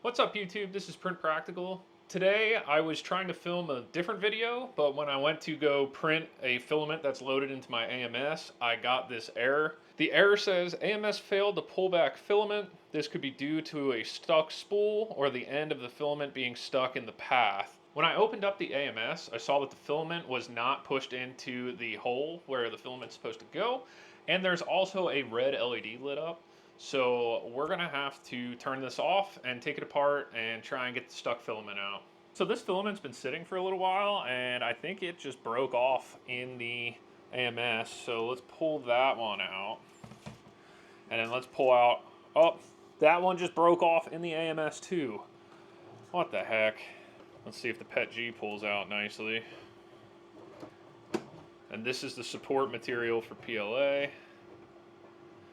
What's up YouTube? This is Print Practical. Today I was trying to film a different video, but when I went to go print a filament that's loaded into my AMS, I got this error. The error says AMS failed to pull back filament. This could be due to a stuck spool or the end of the filament being stuck in the path. When I opened up the AMS, I saw that the filament was not pushed into the hole where the filament's supposed to go, and there's also a red LED lit up. So we're gonna have to turn this off and take it apart and try and get the stuck filament out. So this filament's been sitting for a little while and I think it just broke off in the AMS. So let's pull that one out. And then let's pull out, oh, that one just broke off in the AMS too. What the heck? Let's see if the PET-G pulls out nicely. And this is the support material for PLA,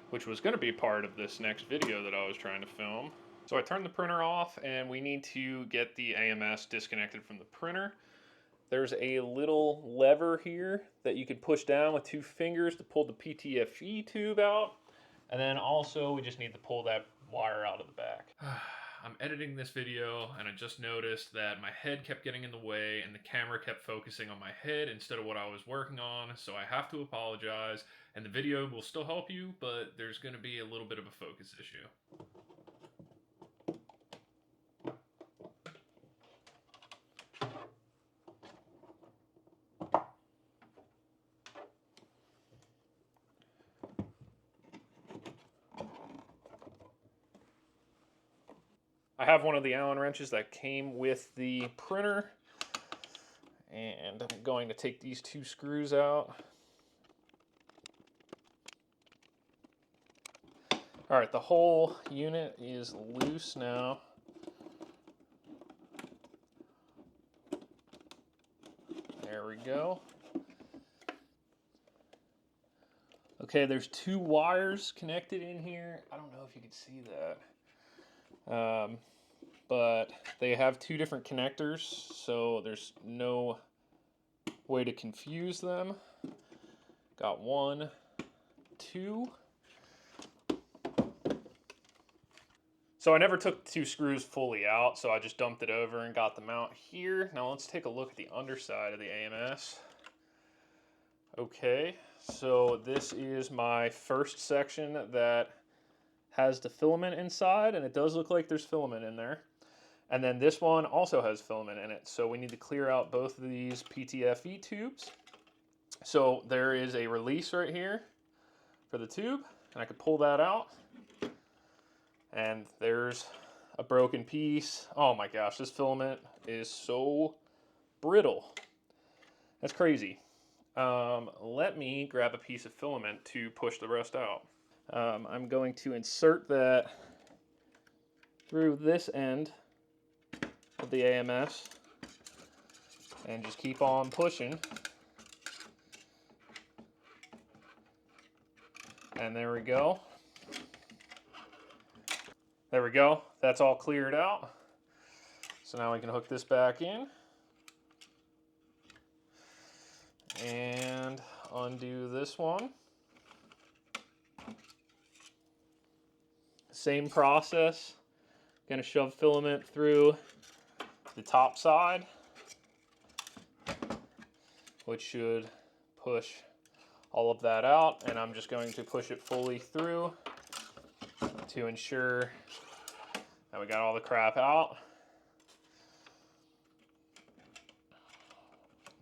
which was going to be part of this next video that I was trying to film. So I turned the printer off and we need to get the AMS disconnected from the printer. There's a little lever here that you can push down with 2 fingers to pull the PTFE tube out. And then also we just need to pull that wire out of the back. I'm editing this video and I just noticed that my head kept getting in the way and the camera kept focusing on my head instead of what I was working on, so I have to apologize, and the video will still help you, but there's going to be a little bit of a focus issue. I have one of the Allen wrenches that came with the printer, and I'm going to take these 2 screws out. All right, the whole unit is loose now. There we go. Okay, there's 2 wires connected in here. I don't know if you can see that. But they have 2 different connectors, so there's no way to confuse them. Got 1, 2. So I never took the 2 screws fully out, so I just dumped it over and got them out here. Now let's take a look at the underside of the AMS. Okay, so this is my first section that has the filament inside, and it does look like there's filament in there. And then this one also has filament in it, so we need to clear out both of these PTFE tubes. So there is a release right here for the tube, and I could pull that out. And there's a broken piece. Oh my gosh, this filament is so brittle. That's crazy. Let me grab a piece of filament to push the rest out. I'm going to insert that through this end of the AMS and just keep on pushing. And there we go. There we go. That's all cleared out. So now we can hook this back in and undo this one. Same process. Going to shove filament through the top side, which should push all of that out, and I'm just going to push it fully through to ensure that we got all the crap out.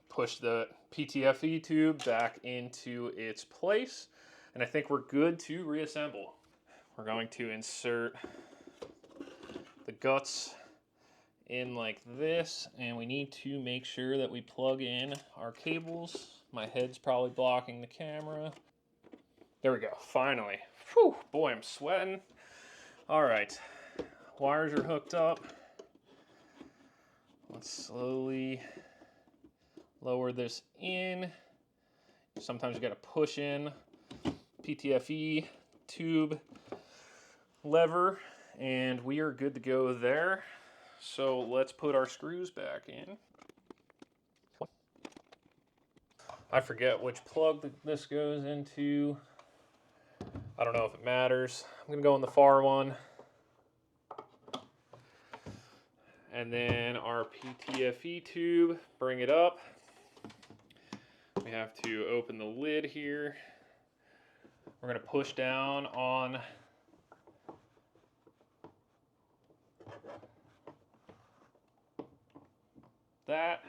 Push the PTFE tube back into its place, and I think we're good to reassemble. We're going to insert the guts in like this, and we need to make sure that we plug in our cables. My head's probably blocking the camera. There we go, finally. Whew, boy, I'm sweating. All right, wires are hooked up. Let's slowly lower this in. Sometimes you gotta push in PTFE tube lever, and we are good to go there. So let's put our screws back in. I forget which plug this goes into. I don't know if it matters. I'm gonna go in the far one. And then our PTFE tube, bring it up. We have to open the lid here. We're going to push down on that.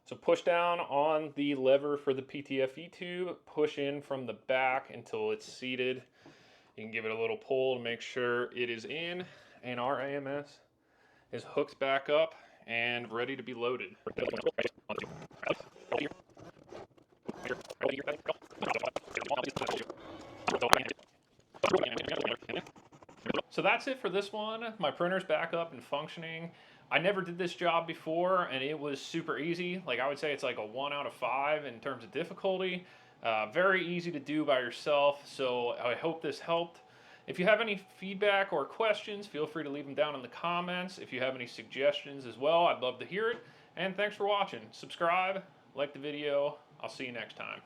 So push down on the lever for the PTFE tube, push in from the back until it's seated. You can give it a little pull to make sure it is in, and our AMS is hooked back up and ready to be loaded. So that's it for this one. My printer's back up and functioning. I never did this job before, and it was super easy. Like, I would say it's like a 1 out of 5 in terms of difficulty. Very easy to do by yourself, so I hope this helped. If you have any feedback or questions, feel free to leave them down in the comments. If you have any suggestions as well, I'd love to hear it. And thanks for watching. Subscribe, like the video. I'll see you next time.